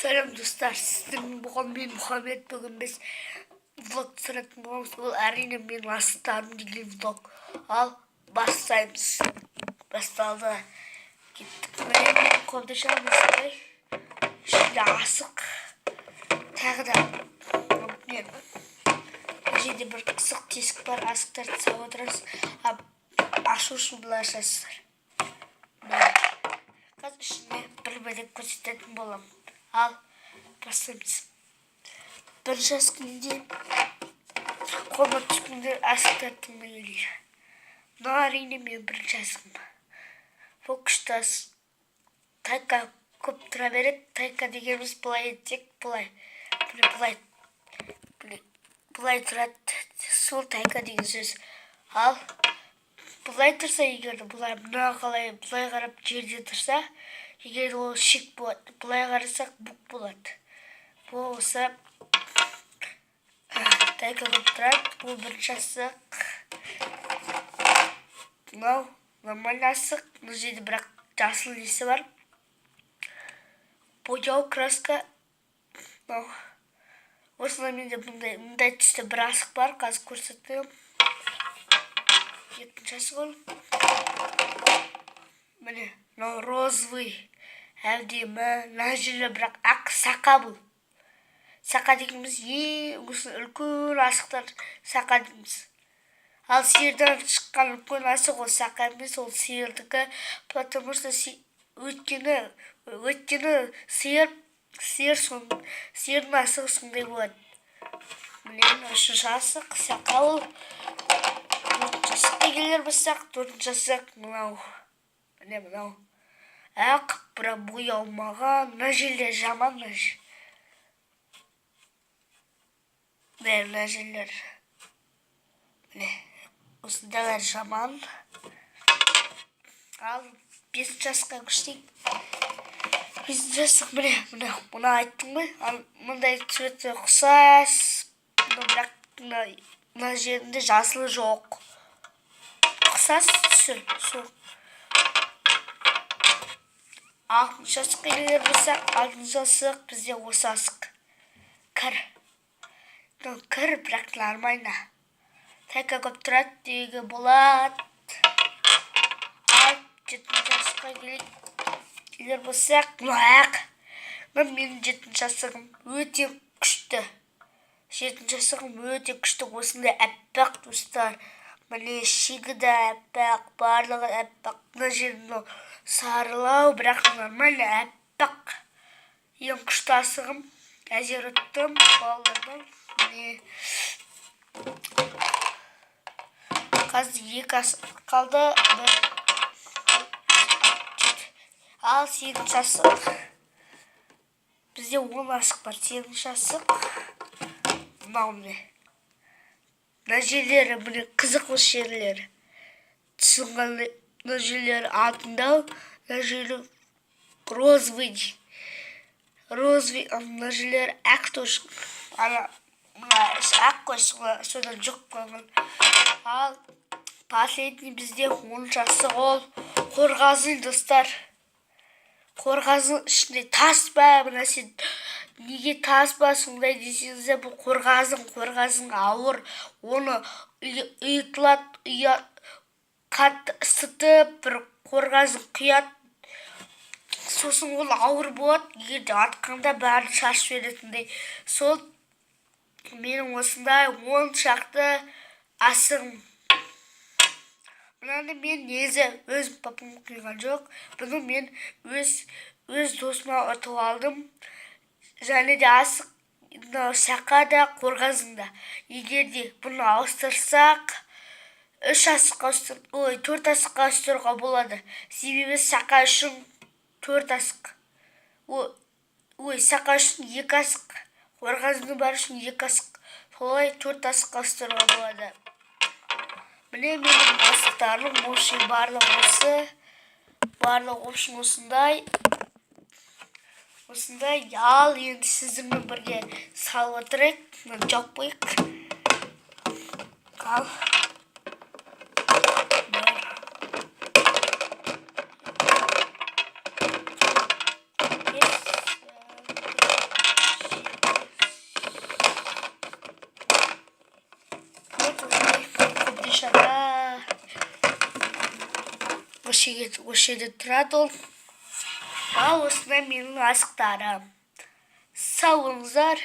Selam dostlar, sizden bugün ben Muhammed, bugün biz vlog түсіретін боламыз. Ол әрине менің астарым деген vlog. Ал бастаймыз. Басталды. Кеттік. Міне қобдашамыз. Ішінде асық. Тағы да міне жерде бір қысық тесік бар. Асықтарды салып отырасыз. Ашу үшін былай жасайсыздар. Қазір ішіне бір бөлек көрсететін боламын. Ал бастаймыз. Бірінші асқында қолыма түскенде асықтардың келеді. Мына әрине мен бірінші асығым. Бұл күшті ас. Тайка көп тұра береді. Тайка дегеніміз былай етсек, былай тұрады. Сол тайка деген сөз. Ал былай тұрса, егер былай мына қалай былай қарап жерде тұрса, егер ол шек болады, былай қарасақ бұқ болады. Бұл осы тайка көп тұрады. Бұл бірінші асық. Мынау нормальный асық. Бұл жерде бірақ жасыл несі бар. Бояу краска. Осында менде мұндай түсті бір асық бар. Қазір көрсетемін. Екінші асық ол. Міне, мынау розовый. Әдемі, мына жері бірақ ақ сақа бұл. Сақа дегеніміз үлкен асықтар сақа дейміз. Ал сиырдан шыққан үлкен асық ол сақа емес, ол сиырдікі. Потому что өйткені сиырдың асығы сондай болады. Міне, үшінші асық сақа ол. Төртінші асыққа келер болсақ, төртінші асық мынау. Міне мынау. Ақ, бірақ боялмаған, мына жерлер жаман. Мына жерлер. Міне, осындайлар жаман. Ал бесінші асыққа көшейік. Бесінші асық міне, мұны айттым ғой. Мұндай цветі ұқсас. Бірақ мына жерінде жасылы жоқ. Ұқсас түсір. Алтыншы асыққа келер болсақ, алтыншы асық бізде осы асық. Кір. Кір, бірақ нормально. Тайка көп тұрады деуге болады. Ал жетінші асыққа келер болсақ, ақ. Менің жетінші асығым өте күшті. Жетінші асығым өте күшті. Осындай әппақ достар. Міне шегі де әппақ, барлығы әппақ. Мына жердің сарылау, бірақ нормально әппақ. Ең күшті асығым. Әзер ұттым. Балдырдым. Қазір екі асық қалды. Ал сегізінші асық. Бізде 10 асық бар. Сегізінші асық. Мынау міне. Мына жерлері, міне қызық осы жерлері. Түсінғанда мына жерлері алтындау, мына жерлері розовый. Мына жерлері ақ тоже. Мына ақ қой, содан жоқ қойған. Ал последний бізде 10 асық ол қорғазын достар. Қорғазын ішінде тас ба, мына сен неге тас ба сондай десеңізде, бұл қорғазын ауыр. Оны ұйытылады, қатты ысытып, бір қорғазын құяды. Сосын ол ауыр болады, егерде атқанда бәрін шашып беретіндей. Сол менің осындай 10 шақты асығым. Бұнаны мен незі өз папам құйған жоқ. Бұны мен өз досыма ұтып алдым. Және де асық сақа да қорғазында. Егерде бұны ауыстырсақ, 4 асыққа ауыстыруға болады. Себебі сақа үшін 4 асық. Сақа үшін 2 асық. Қорғазында бар үшін 2 асық. Солай 4 асыққа ауыстыруға болады. Міне менің асықтарым осы барлық осы. Барлық общем осындай. Ал енді сіздермен бірге салып отырайық. Жауып қойық. Ал. көшеде тұрады ол. Ал осындай менің асықтарым. Сау болыңыздар.